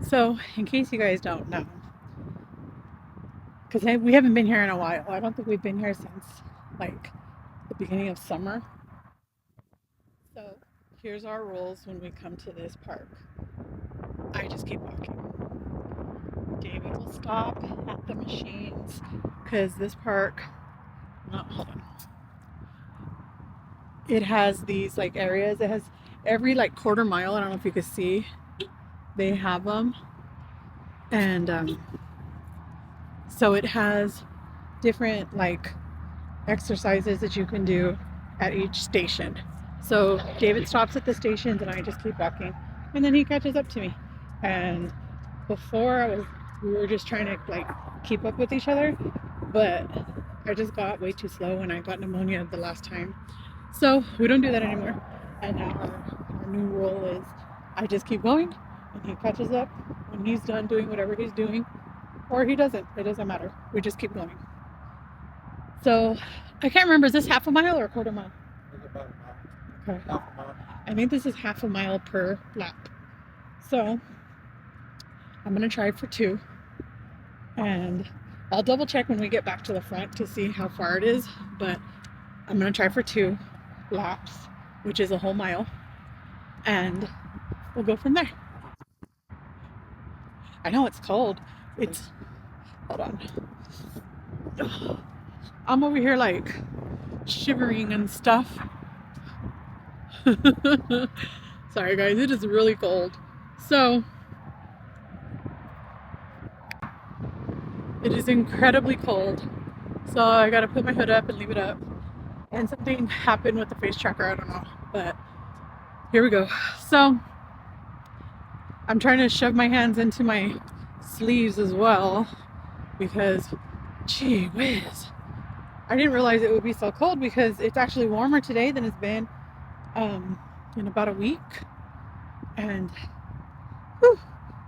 So, in case you guys don't know, because we haven't been here in a while. I don't think we've been here since like the beginning of summer. So, here's our rules when we come to this park. I just keep walking. David will stop at the machines because this park, no, hold on. It has these like areas. It has every like quarter mile. I don't know if you can see. They have them, and so it has different like exercises that you can do at each station. So David stops at the stations and I just keep walking and then he catches up to me. And before we were just trying to like keep up with each other, but I just got way too slow and I got pneumonia the last time. So we don't do that anymore. And now our new rule is I just keep going and he catches up when he's done doing whatever he's doing, or he doesn't. It doesn't matter. We just keep going. So I can't remember, is this half a mile or a quarter mile? It's about a mile. Okay. Half a mile. I think this is half a mile per lap. So I'm gonna try for 2 and I'll double check when we get back to the front to see how far it is, but I'm gonna try for 2 laps, which is a whole mile, and we'll go from there. I know it's cold. Hold on. I'm over here like shivering and stuff. Sorry guys, it is really cold. So it is incredibly cold. So I gotta put my hood up and leave it up. And something happened with the face tracker, I don't know. But here we go. So I'm trying to shove my hands into my sleeves as well because gee whiz. I didn't realize it would be so cold because it's actually warmer today than it's been in about a week. And whew,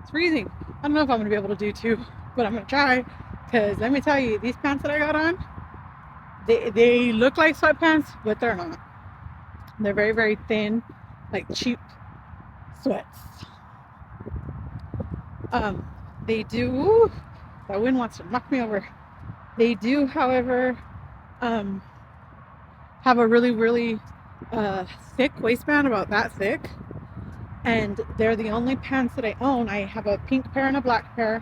it's freezing. I don't know if I'm gonna be able to do 2, but I'm gonna try because let me tell you, these pants that I got on, they look like sweatpants, but they're not. They're very, very thin, like cheap sweats. They do, ooh, that wind wants to knock me over. They do, however, have a really, really thick waistband, about that thick. And they're the only pants that I own. I have a pink pair and a black pair,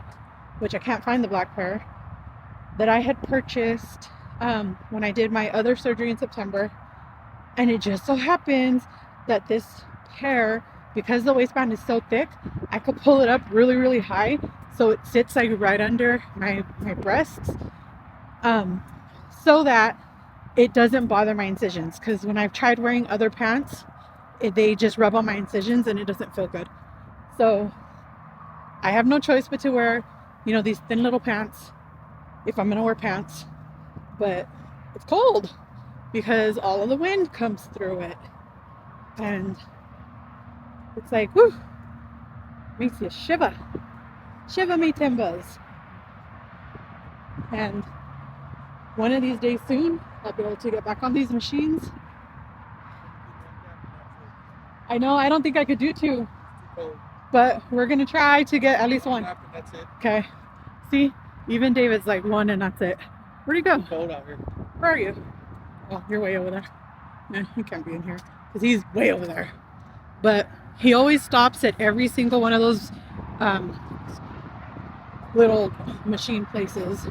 which I can't find the black pair, that I had purchased when I did my other surgery in September. And it just so happens that this pair, because the waistband is so thick, I could pull it up really, really high. So it sits like right under my breasts, so that it doesn't bother my incisions. Because when I've tried wearing other pants, they just rub on my incisions and it doesn't feel good. So I have no choice but to wear, these thin little pants if I'm gonna wear pants. But it's cold because all of the wind comes through it. And it's like, whew, makes you shiver. Shiver me timbers. And one of these days soon, I'll be able to get back on these machines. I know, I don't think I could do 2, but we're gonna try to get at least 1. That's it. Okay. See, even David's like 1 and that's it. Where'd he go? It's cold out here. Where are you? Oh, you're way over there. No, he can't be in here because he's way over there. But he always stops at every single one of those little machine places.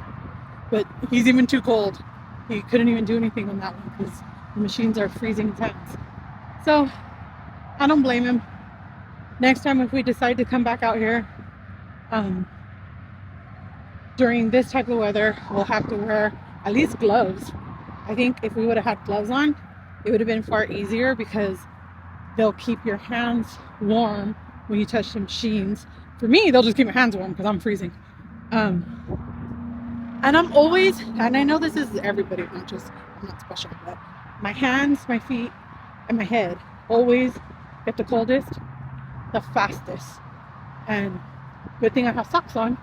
But he's even too cold. He couldn't even do anything on that one because the machines are freezing temps. So I don't blame him. Next time if we decide to come back out here during this type of weather, we'll have to wear at least gloves. I think if we would have had gloves on, it would have been far easier because they'll keep your hands warm when you touch the machines. For me, they'll just keep my hands warm because I'm freezing. And I'm always, and I know this is everybody, I'm not special, but my hands, my feet, and my head always get the coldest the fastest. And good thing I have socks on,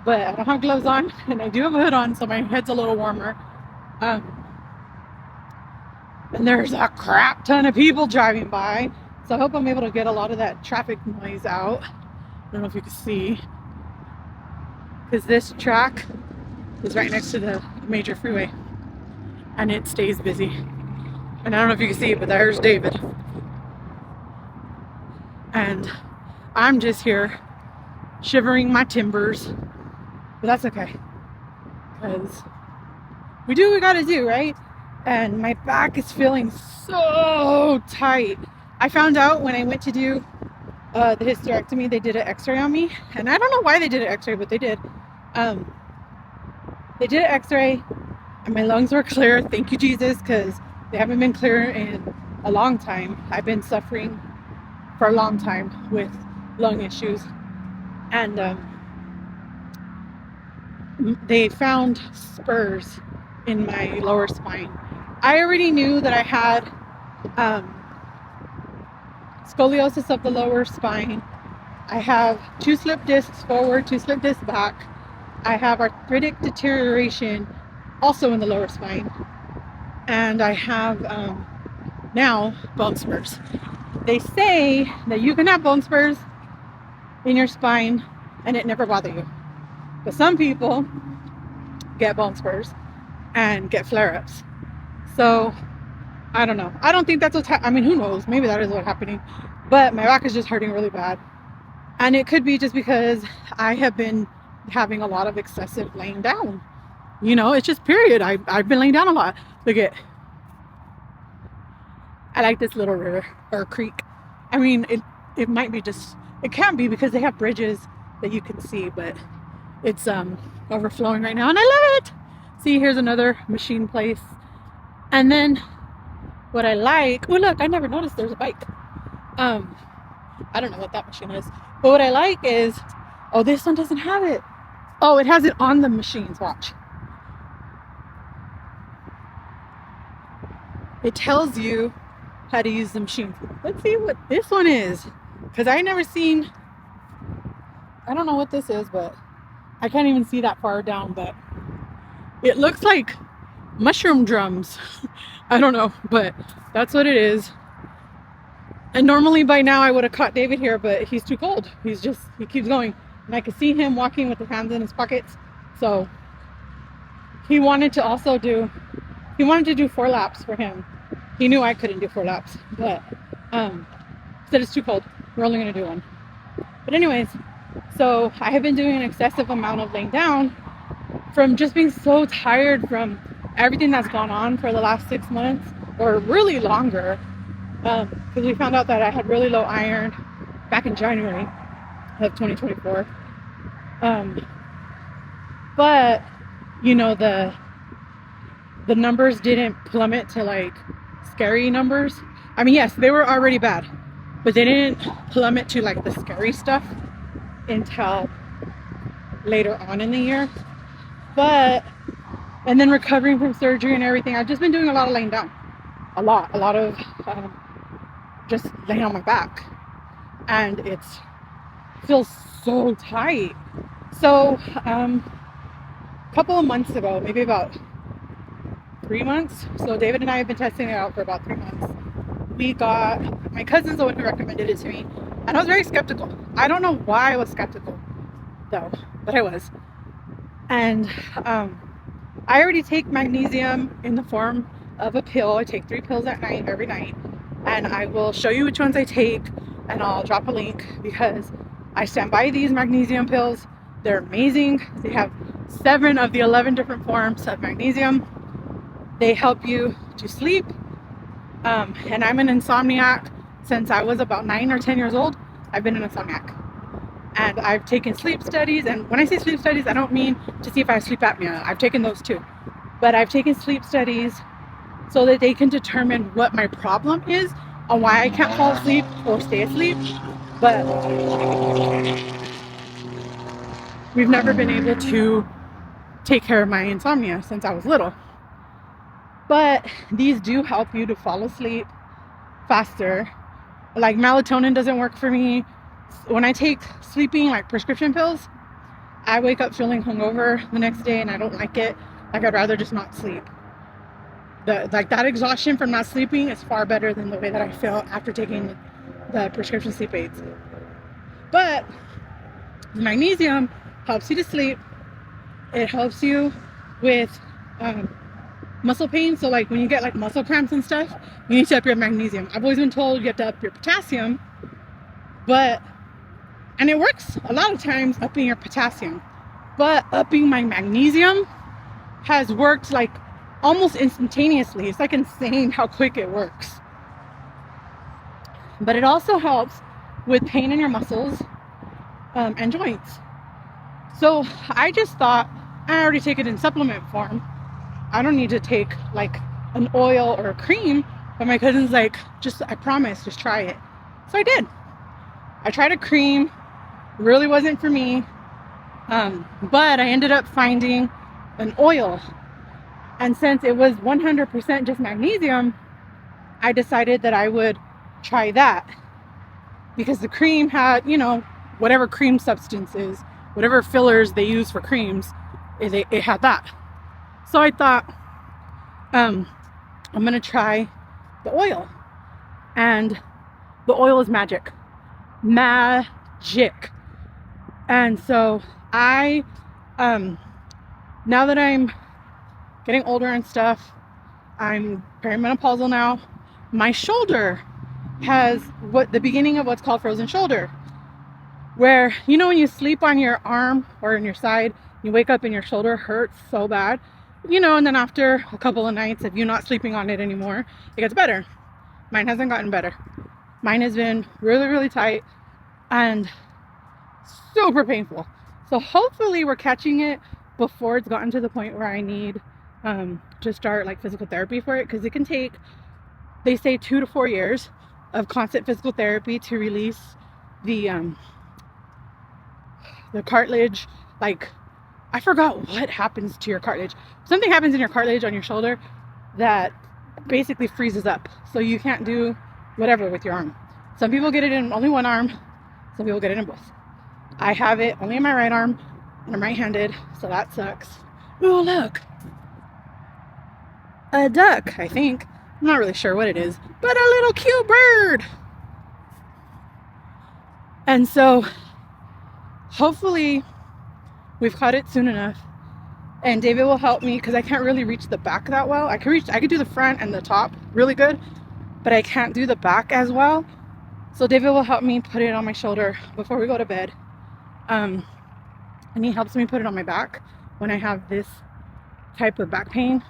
but I don't have gloves on, and I do have a hood on, so my head's a little warmer. And there's a crap ton of people driving by, so I hope I'm able to get a lot of that traffic noise out. don't know if you can see, because this track is right next to the major freeway and it stays busy. And I don't know if you can see it, but there's David. And I'm just here shivering my timbers, but that's okay, because we do what we gotta do, right? And my back is feeling so tight. I found out when I went to do the hysterectomy, they did an x-ray on me, and I don't know why they did an x-ray, but they did. They did an x-ray and my lungs were clear, thank you Jesus, because they haven't been clear in a long time. I've been suffering for a long time with lung issues, and they found spurs in my lower spine. I already knew that I had scoliosis of the lower spine. I have 2 slip discs forward, 2 slip discs back. I have arthritic deterioration also in the lower spine. And I have now bone spurs. They say that you can have bone spurs in your spine and it never bother you. But some people get bone spurs and get flare-ups. So I don't know. I don't think that's what's I mean, who knows? Maybe that is what's happening. But my back is just hurting really bad. And it could be just because I have been having a lot of excessive laying down. You know, it's just period. I've been laying down a lot. Look at, I like this little river or creek. I mean, it might be just, it can't be because they have bridges that you can see, but it's overflowing right now and I love it. See, here's another machine place. And then what I like, oh look, I never noticed there's a bike. I don't know what that machine is, but what I like is, oh, this one doesn't have it. Oh, it has it on the machines, watch. It tells you how to use the machine. Let's see what this one is, because I never seen, I don't know what this is, but I can't even see that far down, but it looks like mushroom drums. I don't know, but that's what it is. And normally by now I would have caught David here, but he's too cold. He keeps going. And I could see him walking with his hands in his pockets. So he wanted to do 4 laps for him. He knew I couldn't do 4 laps, but said it's too cold. We're only gonna do 1. But anyways, so I have been doing an excessive amount of laying down from just being so tired from everything that's gone on for the last 6 months, or really longer, because we found out that I had really low iron back in January of 2024. But you know, the numbers didn't plummet to like scary numbers. I mean, yes, they were already bad, but they didn't plummet to like the scary stuff until later on in the year. But and then recovering from surgery and everything, I've just been doing a lot of laying down, a lot of just laying on my back, and it feels so tight. So a couple of months ago, maybe about 3 months, so David and I have been testing it out for about 3 months. We got, my cousin's the one who recommended it to me, and I was very skeptical. I don't know why I was skeptical though, but I was. And I already take magnesium in the form of a pill. I take 3 pills at night, every night, and I will show you which ones I take, and I'll drop a link, because I stand by these magnesium pills. They're amazing. They have 7 of the 11 different forms of magnesium. They help you to sleep, and I'm an insomniac since I was about 9 or 10 years old. I've been an insomniac, and I've taken sleep studies. And when I say sleep studies, I don't mean to see if I have sleep apnea. I've taken those too, but I've taken sleep studies so that they can determine what my problem is on why I can't fall asleep or stay asleep. But we've never been able to take care of my insomnia since I was little. But these do help you to fall asleep faster. Like melatonin doesn't work for me. When I take sleeping, like prescription pills, I wake up feeling hungover the next day and I don't like it. Like, I'd rather just not sleep. That exhaustion from not sleeping is far better than the way that I feel after taking the prescription sleep aids. But The magnesium helps you to sleep. It helps you with muscle pain. So like when you get like muscle cramps and stuff, you need to up your magnesium. I've always been told you have to up your potassium, and it works a lot of times upping your potassium, but upping my magnesium has worked like almost instantaneously. It's like insane how quick it works. But it also helps with pain in your muscles and joints. So I just thought, I already take it in supplement form. I don't need to take like an oil or a cream. But my cousin's like, I promise, just try it. So I did. I tried a cream, really wasn't for me. But I ended up finding an oil. And since it was 100% just magnesium, I decided that I would try that. Because the cream had, whatever cream substances, whatever fillers they use for creams, it had that. So I thought, I'm gonna try the oil. And the oil is magic. Magic. And so I, now that I'm getting older and stuff, I'm perimenopausal now, my shoulder has the beginning of what's called frozen shoulder, where when you sleep on your arm or in your side, you wake up and your shoulder hurts so bad, and then after a couple of nights of you not sleeping on it anymore, it gets better. Mine hasn't gotten better. Mine has been really, really tight and super painful. So hopefully we're catching it before it's gotten to the point where I need to start like physical therapy for it, because it can take, they say, 2 to 4 years of constant physical therapy to release the cartilage. Like, I forgot what happens to your cartilage. Something happens in your cartilage on your shoulder that basically freezes up, so you can't do whatever with your arm. Some people get it in only one arm, some people get it in both. I have it only in my right arm, and I'm right-handed, so that sucks. Oh, look, a duck, I think. I'm not really sure what it is, but a little cute bird. And so hopefully we've caught it soon enough, and David will help me, because I can't really reach the back that well. I could do the front and the top really good, but I can't do the back as well. So David will help me put it on my shoulder before we go to bed, and he helps me put it on my back when I have this type of back pain.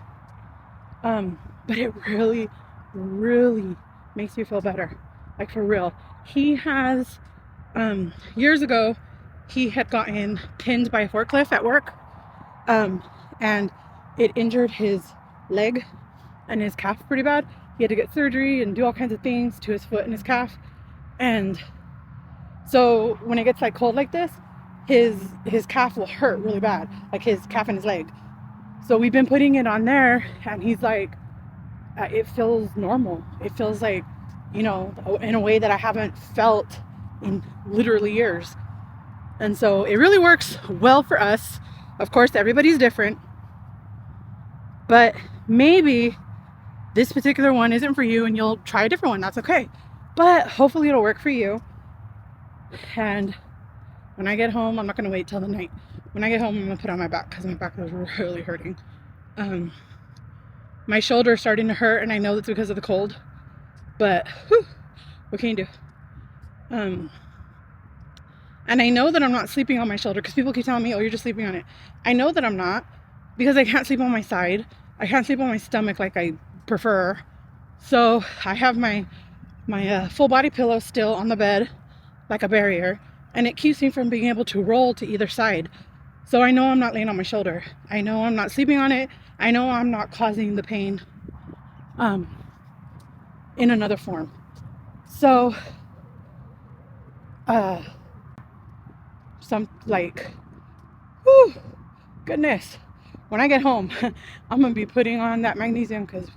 But it really, really makes you feel better, like for real. He has, years ago, he had gotten pinned by a forklift at work, and it injured his leg and his calf pretty bad. He had to get surgery and do all kinds of things to his foot and his calf. And so when it gets like cold like this, his calf will hurt really bad, like his calf and his leg. So we've been putting it on there, and he's like, it feels normal. It feels like, in a way that I haven't felt in literally years. And so it really works well for us. Of course, everybody's different, but maybe this particular one isn't for you and you'll try a different one. That's okay. But hopefully it'll work for you. And when I get home, I'm not going to wait till the night. When I get home, I'm going to put it on my back, because my back was really hurting. My shoulder is starting to hurt, and I know that's because of the cold. But whew, what can you do? And I know that I'm not sleeping on my shoulder, because people keep telling me, oh, you're just sleeping on it. I know that I'm not, because I can't sleep on my side. I can't sleep on my stomach like I prefer. So I have my full body pillow still on the bed, like a barrier, and it keeps me from being able to roll to either side. So I know I'm not laying on my shoulder. I know I'm not sleeping on it. I know I'm not causing the pain in another form. So whew, goodness, when I get home, I'm gonna be putting on that magnesium, because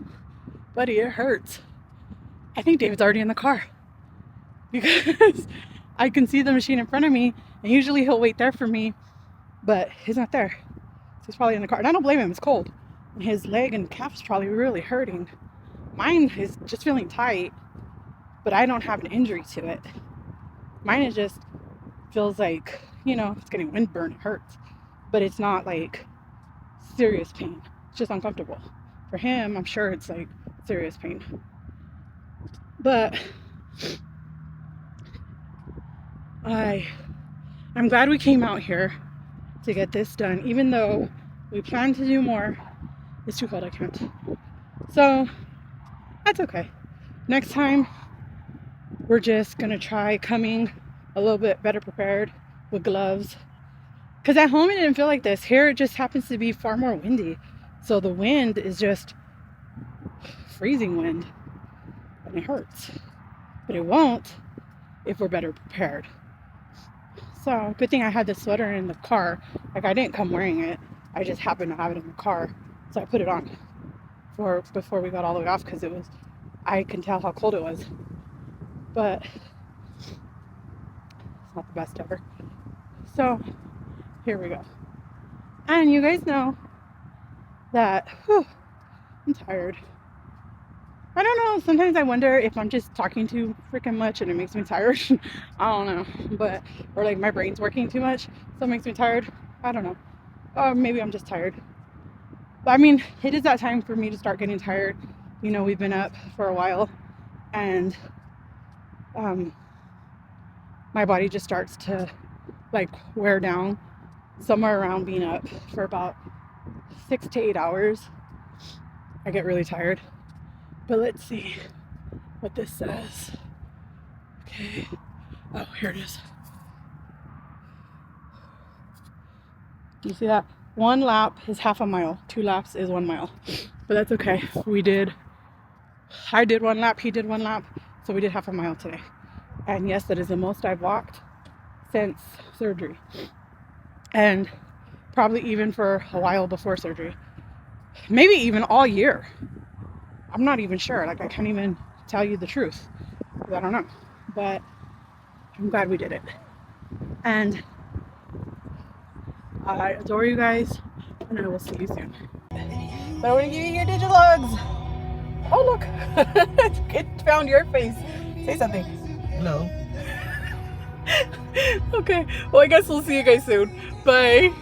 buddy, it hurts. I think David's already in the car, because I can see the machine in front of me, and usually he'll wait there for me, but he's not there. So he's probably in the car, and I don't blame him. It's cold, and his leg and calf is probably really hurting. Mine is just feeling tight, but I don't have an injury to it. Mine is just feels like, you know, if it's getting windburn, it hurts. But it's not like serious pain. It's just uncomfortable. For him, I'm sure it's like serious pain. But I'm glad we came out here to get this done, even though we plan to do more. It's too cold, I can't. So that's okay. Next time, we're just gonna try coming a little bit better prepared with gloves. Because at home it didn't feel like this. Here it just happens to be far more windy. So the wind is just freezing wind and it hurts. But it won't if we're better prepared. So good thing I had this sweater in the car. Like I didn't come wearing it. I just happened to have it in the car. So I put it on before we got all the way off because it was, I can tell how cold it was. But it's not the best ever. So here we go. And you guys know that I'm tired. I don't know, sometimes I wonder if I'm just talking too freaking much and it makes me tired. I don't know, but, or like my brain's working too much, so it makes me tired. I don't know. Or maybe I'm just tired. But I mean, it is that time for me to start getting tired. You know, we've been up for a while and my body just starts to like wear down somewhere around being up for about 6 to 8 hours. I get really tired. But let's see what this says. Okay. Oh, here it is. You see that? 1 lap is half a mile. 2 laps is 1 mile. But that's okay. I did 1 lap, he did 1 lap. So we did half a mile today. And yes, that is the most I've walked since surgery. And probably even for a while before surgery. Maybe even all year. I'm not even sure. Like I can't even tell you the truth. I don't know. But I'm glad we did it. And I adore you guys. And I will see you soon. But I want to give you your digital hugs. Oh look. It found your face. Say something. Hello. Okay. Well, I guess we'll see you guys soon. Bye.